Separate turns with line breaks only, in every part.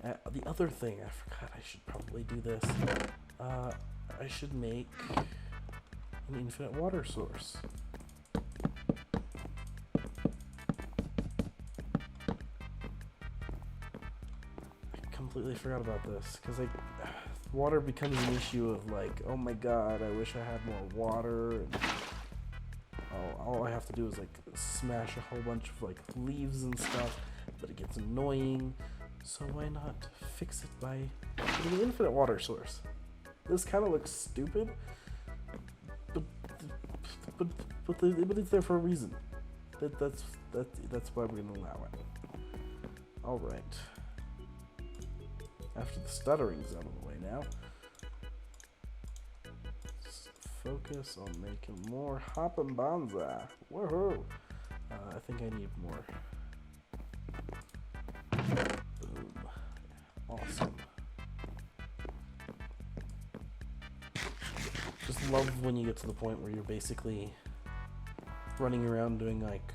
The other thing, I forgot I should probably do this. I should make an infinite water source. I completely forgot about this, because like, water becomes an issue of like, oh my god, I wish I had more water, and all I have to do is like smash a whole bunch of like leaves and stuff, but it gets annoying, so why not fix it by putting an infinite water source? This kind of looks stupid, but it's there for a reason. That's why we're gonna allow it. All right. After the stuttering's out of the way now, let's focus on making more hoppin' bonsai. Woohoo! I think I need more. Boom. Awesome. Just love when you get to the point where you're basically running around doing like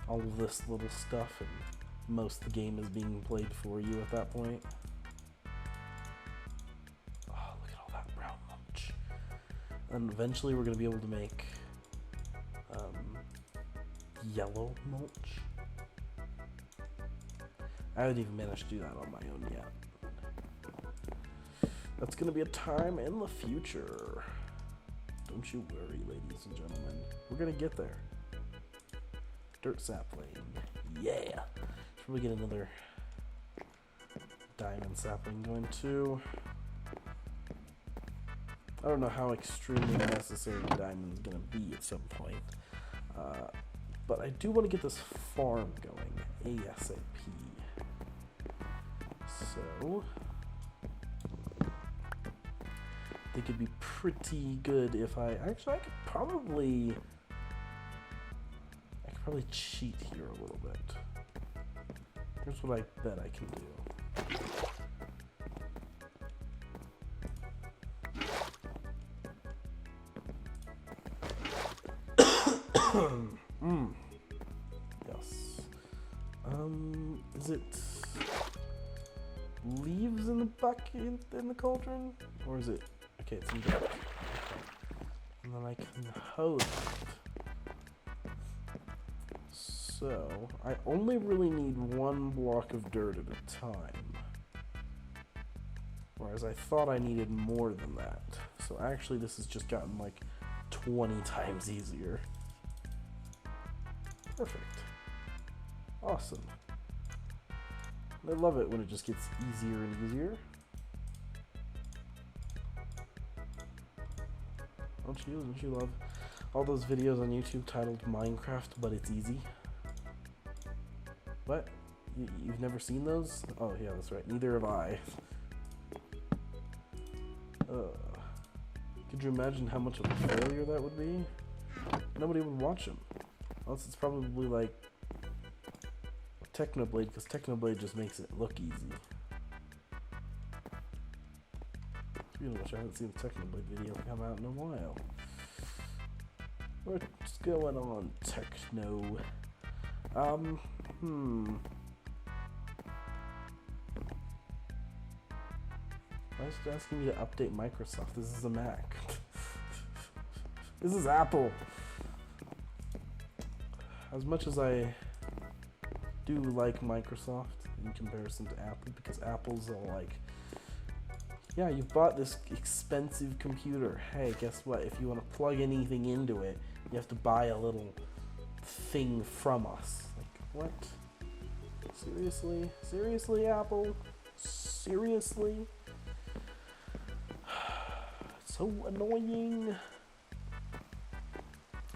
all of this little stuff and most of the game is being played for you at that point. Oh, look at all that brown mulch. And eventually we're going to be able to make yellow mulch. I haven't even managed to do that on my own yet. That's going to be a time in the future. Don't you worry, ladies and gentlemen. We're going to get there. Dirt sapling. Yeah! Should we get another diamond sapling going too? I don't know how extremely necessary diamond is going to be at some point. But I do want to get this farm going ASAP. So I think it'd be pretty good if I could probably cheat here a little bit. Here's what I bet I can do. Yes. Is it leaves in the bucket in the cauldron? Or is it... Okay, it's in dirt. Okay. And then I can hose it. So, I only really need one block of dirt at a time. Whereas I thought I needed more than that. So actually this has just gotten like 20 times easier. Perfect. Awesome. I love it when it just gets easier and easier. Don't you love all those videos on YouTube titled Minecraft, but it's easy? What? You've never seen those? Oh yeah, that's right. Neither have I. Could you imagine how much of a failure that would be? Nobody would watch them. Unless it's probably like Technoblade, because Technoblade just makes it look easy. Speaking of which, I haven't seen a Technoblade video come out in a while. What's going on, Techno? Why is it asking me to update Microsoft? This is a Mac. This is Apple. As much as I do like Microsoft in comparison to Apple, because Apple's all like, yeah, you bought this expensive computer. Hey, guess what? If you want to plug anything into it, you have to buy a little thing from us. Like, what? Seriously? Seriously, Apple? Seriously? So annoying.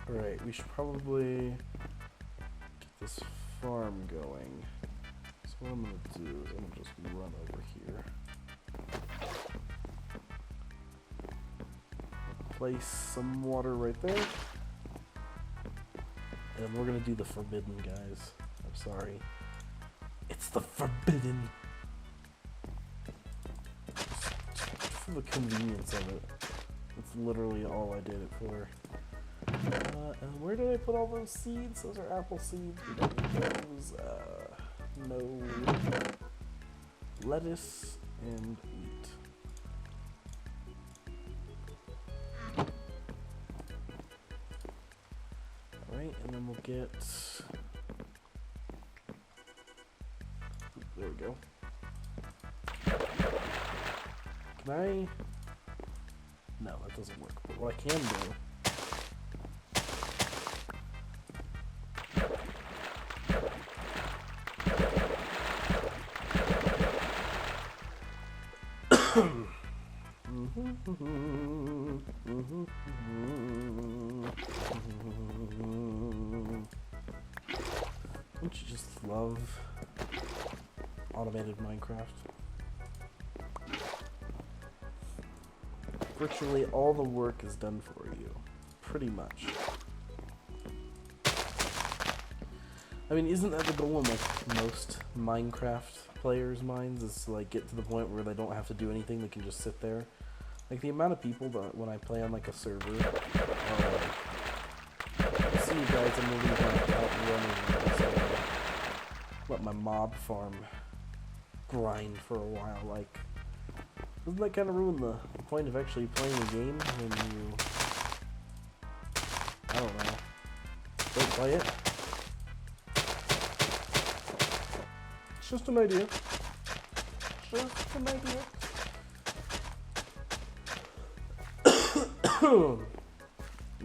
Alright, we should probably get this farm going. So what I'm going to do is I'm going to just run over here. Place some water right there. And we're going to do the forbidden, guys. I'm sorry. It's the forbidden. Just for the convenience of it. That's literally all I did it for. And where did I put all those seeds? Those are apple seeds. We don't need those. No. lettuce and wheat. Alright, and then we'll get... There we go. Can I... No, that doesn't work. But what I can do... Don't you just love automated Minecraft? Virtually all the work is done for you, pretty much. I mean, isn't that the goal in like most Minecraft players' minds, is to like get to the point where they don't have to do anything, they can just sit there? Like the amount of people that when I play on like a server, see you guys, I'm gonna leave my account running, so let my mob farm grind for a while. Like, doesn't that kind of ruin the point of actually playing a game when you, I don't know, don't play it? It's just an idea. Just an idea.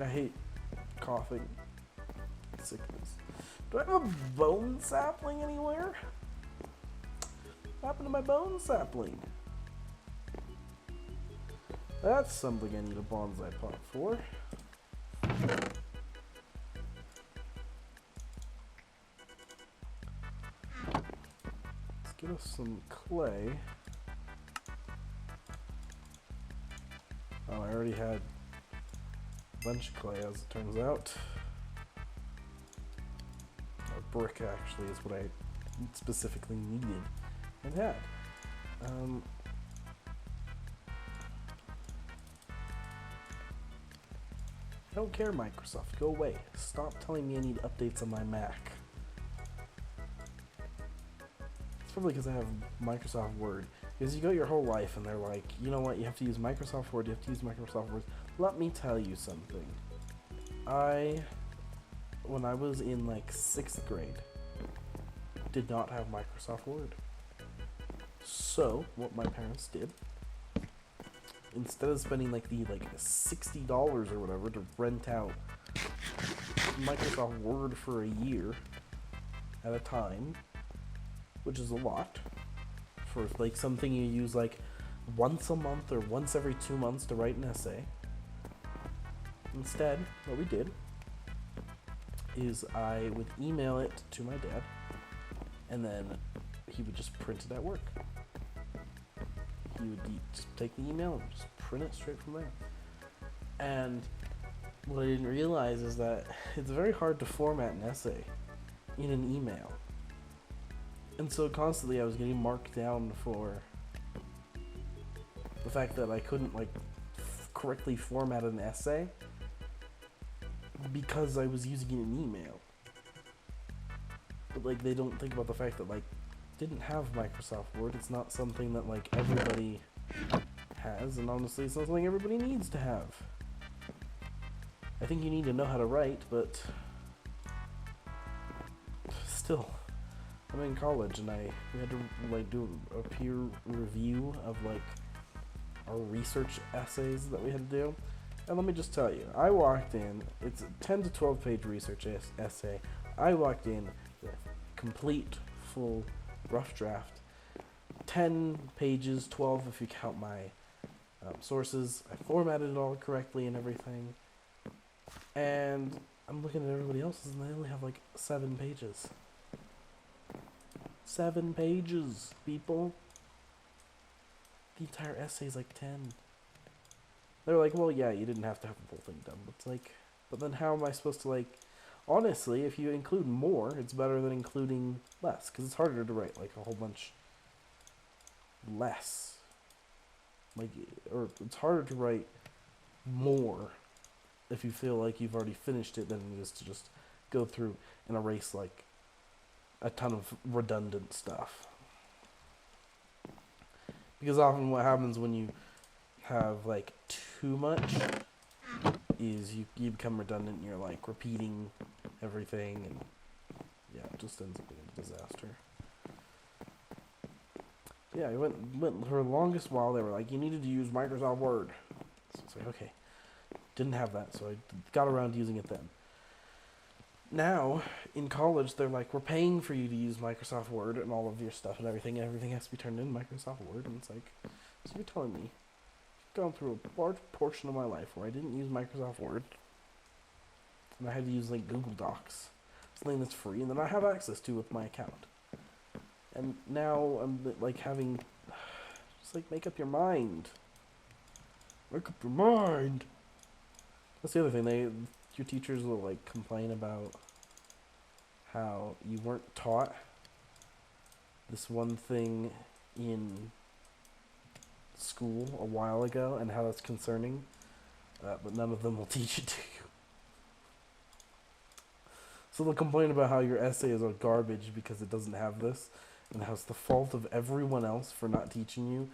I hate coughing. Sickness. Do I have a bone sapling anywhere? What happened to my bone sapling? That's something I need a bonsai pot for. Let's get us some clay. Oh, I already had a bunch of clay, as it turns out. Or brick, actually, is what I specifically needed and had. I don't care, Microsoft. Go away. Stop telling me I need updates on my Mac. It's probably because I have Microsoft Word. Because you go your whole life and they're like, you know what, you have to use Microsoft Word, you have to use Microsoft Word. Let me tell you something. When I was in like 6th grade, did not have Microsoft Word. So, what my parents did, instead of spending like $60 or whatever to rent out Microsoft Word for a year at a time, which is a lot for like something you use like once a month or once every 2 months to write an essay. Instead, what we did is I would email it to my dad, and then he would just print it at work. He would just take the email and just print it straight from there. And what I didn't realize is that it's very hard to format an essay in an email. And so constantly I was getting marked down for the fact that I couldn't like correctly format an essay because I was using an email. But like they don't think about the fact that like didn't have Microsoft Word. It's not something that like everybody has, and honestly it's not something everybody needs to have. I think you need to know how to write, but still, I'm in college and we had to like do a peer review of like our research essays that we had to do. And let me just tell you, I walked in, it's a 10 to 12 page research essay. I walked in with complete, full, rough draft, 10 pages, 12 if you count my sources. I formatted it all correctly and everything. And I'm looking at everybody else's and they only have like 7 pages. 7 pages, people. The entire essay is like 10. They're like, well, yeah, you didn't have to have the whole thing done. But it's like, but then how am I supposed to like, honestly, if you include more, it's better than including less. Because it's harder to write like a whole bunch less. Like, or it's harder to write more if you feel like you've already finished it than it is to just go through and erase like a ton of redundant stuff. Because often what happens when you have like too much is you become redundant and you're like repeating everything, and yeah, it just ends up being a disaster. Yeah, I went for the longest while they were like, you needed to use Microsoft Word. So it's like, okay. Didn't have that, so I got around to using it then. Now, in college, they're like, we're paying for you to use Microsoft Word and all of your stuff and everything has to be turned in Microsoft Word, and it's like, so you're telling me, I've gone through a large portion of my life where I didn't use Microsoft Word, and I had to use, like, Google Docs, something that's free, and that I have access to with my account. And now I'm, like, having, just, like, make up your mind. Make up your mind! That's the other thing, your teachers will, like, complain about how you weren't taught this one thing in school a while ago and how that's concerning, but none of them will teach it to you. So they'll complain about how your essay is all garbage because it doesn't have this, and how it's the fault of everyone else for not teaching you,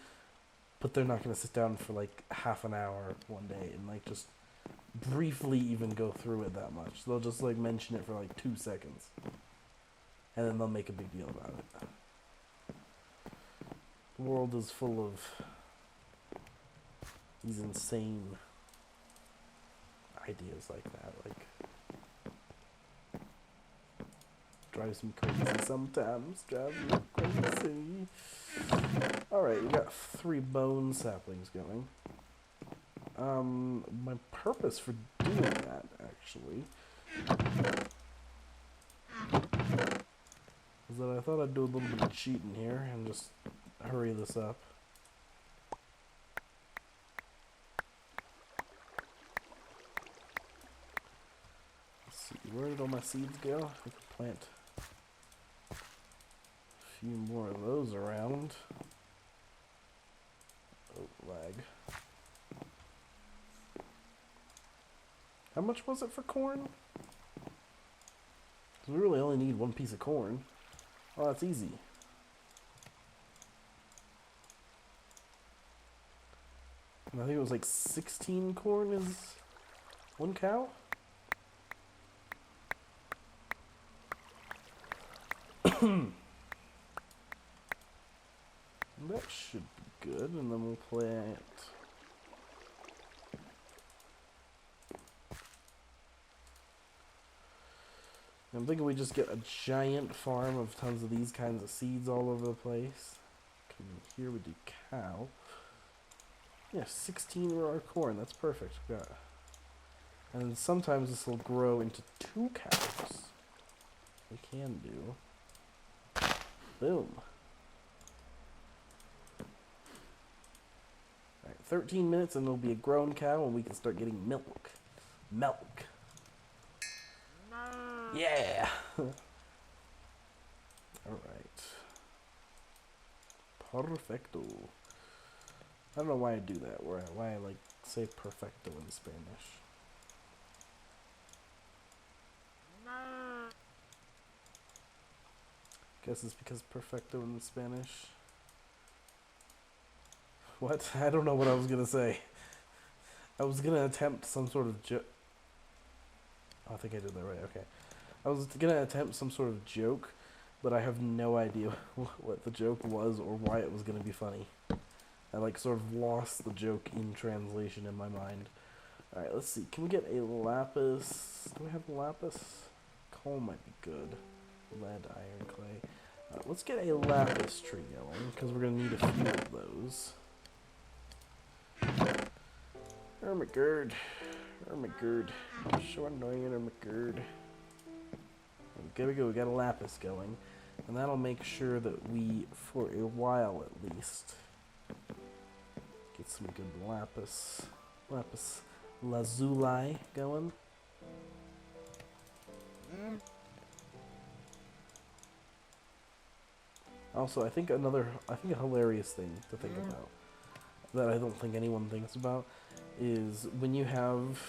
but they're not going to sit down for, like, half an hour one day and, like, just briefly even go through it that much. They'll just, like, mention it for, like, 2 seconds. And then they'll make a big deal about it. The world is full of these insane ideas like that. Like, drives me crazy sometimes. Drives me crazy. Alright, we got 3 bone saplings going. My purpose for doing that, actually, is that I thought I'd do a little bit of cheating here and just hurry this up. Let's see, where did all my seeds go? I could plant a few more of those around. Oh, lag. How much was it for corn? 'Cause we really only need 1 piece of corn. Oh, that's easy. And I think it was like 16 corn is 1 cow? That should be good, and then we'll plant... I'm thinking we just get a giant farm of tons of these kinds of seeds all over the place. Come in here, we do cow. Yeah, 16 row corn, that's perfect. Yeah. And sometimes this will grow into 2 cows. We can do. Boom. Alright, 13 minutes and it'll be a grown cow and we can start getting milk. Milk. Yeah! Alright. Perfecto. I don't know why I do that, why I like say perfecto in Spanish. Guess it's because perfecto in Spanish. What? I don't know what I was gonna say. I was gonna attempt some sort of joke. Oh, I think I did that right, okay. I was gonna attempt some sort of joke, but I have no idea what the joke was or why it was gonna be funny. I like sort of lost the joke in translation in my mind. Alright, let's see. Can we get a lapis? Do we have lapis? Coal might be good. Lead, iron, clay. Let's get a lapis tree going, because we're gonna need a few of those. Ermagerd. Ermagerd. So annoying, Ermagerd. There we go, we got a lapis going. And that'll make sure that we, for a while at least, get some good lapis lazuli going. Also, I think a hilarious thing to think about, that I don't think anyone thinks about, is when you have,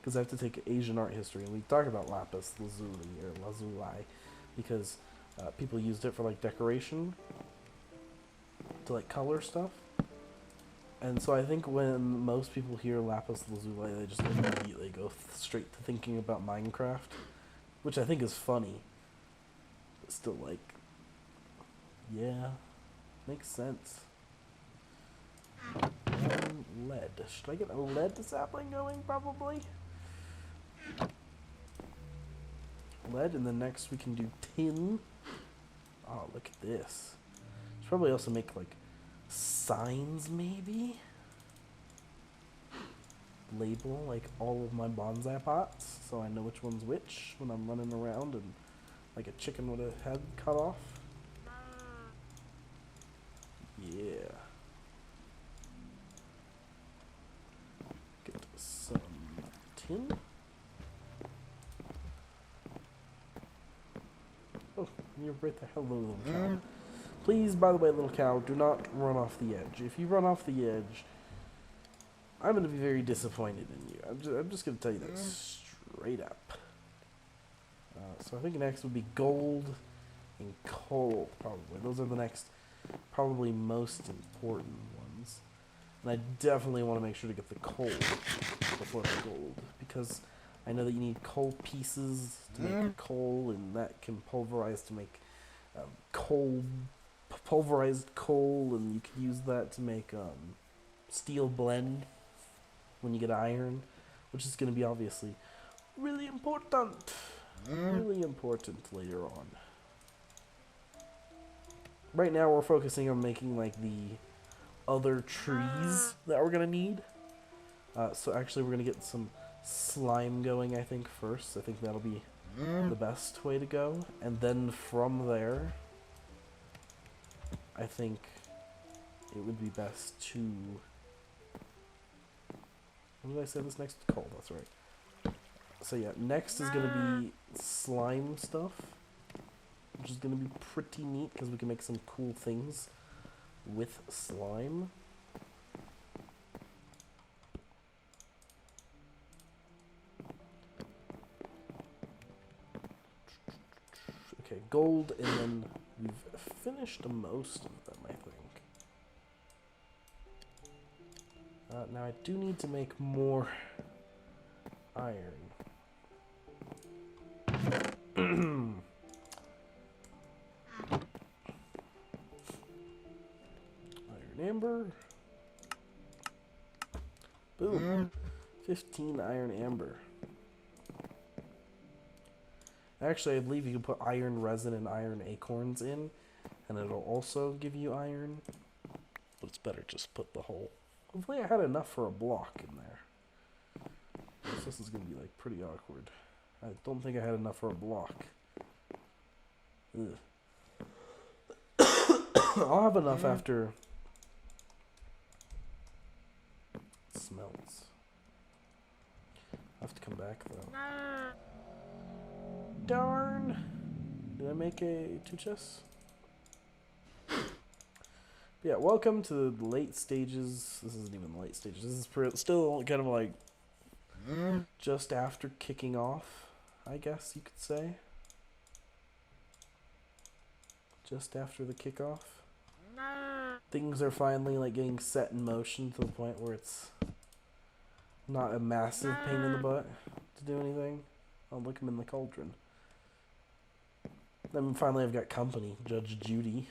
because I have to take Asian art history, and we talk about lapis lazuli, or lazuli, because people used it for, like, decoration. to like color stuff. And so I think when most people hear lapis lazuli, they just immediately go straight to thinking about Minecraft, which I think is funny. But still, like, yeah, makes sense. Lead. Should I get a lead sapling going? Probably. Lead, and then next we can do tin. Oh, look at this. Should probably also make like signs, maybe. Label like all of my bonsai pots so I know which one's which when I'm running around and like a chicken with a head cut off. Yeah. Get some tin. Oh, you're right there. Hello, little cow. Please, by the way, little cow, do not run off the edge. If you run off the edge, I'm going to be very disappointed in you. I'm just going to tell you that straight up. So I think next would be gold and coal, probably. Those are the next, probably most important ones. And I definitely want to make sure to get the coal before the gold, because I know that you need coal pieces to make coal, and that can pulverize to make pulverized coal, and you can use that to make steel blend when you get iron, which is going to be obviously really important. Really important later on. Right now we're focusing on making like the other trees that we're going to need. So actually we're going to get some slime going, I think, first. I think that'll be the best way to go. And then from there, I think it would be best to... What did I say this next? Coal, that's right. So yeah, next is going to be slime stuff, which is going to be pretty neat because we can make some cool things with slime. Okay, gold, and then we've finished most of them, I think. Now I do need to make more iron. Iron amber. Boom. 15 iron amber. Actually, I believe you can put iron resin and iron acorns in, and it'll also give you iron. But it's better just put the whole. Hopefully I had enough for a block in there. This is going to be like pretty awkward. I don't think I had enough for a block. Ugh. I'll have enough after it smelts. I'll have to come back though. Darn! Did I make two chests? Yeah, welcome to the late stages. This isn't even the late stages. This is still kind of like just after kicking off, I guess you could say. Just after the kickoff. Things are finally like getting set in motion to the point where it's not a massive pain in the butt to do anything. Oh, look, I'm in the cauldron. Then finally I've got company, Judge Judy.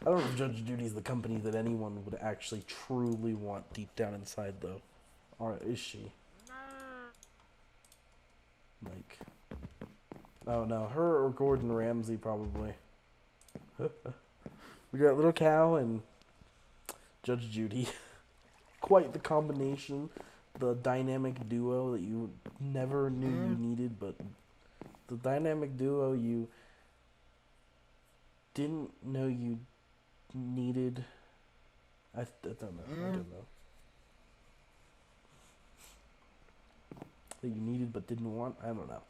I don't know if Judge Judy is the company that anyone would actually truly want deep down inside, though. Or is she? Like, oh no, her or Gordon Ramsay probably. We got Little Cow and Judge Judy. Quite the combination. The dynamic duo that you never knew you needed, but the dynamic duo you didn't know you needed. I don't know. I don't know. That you needed but didn't want. I don't know.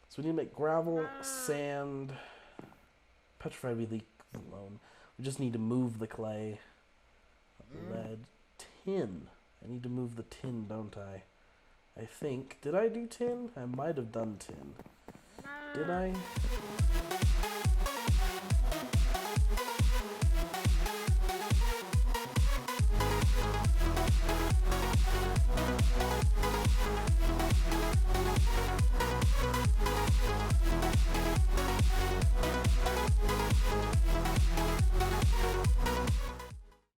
So we need to make gravel, sand, petrified we leave alone. We just need to move the clay, lead, tin. I need to move the tin, don't I? I think. Did I do tin? I might have done tin. Did I?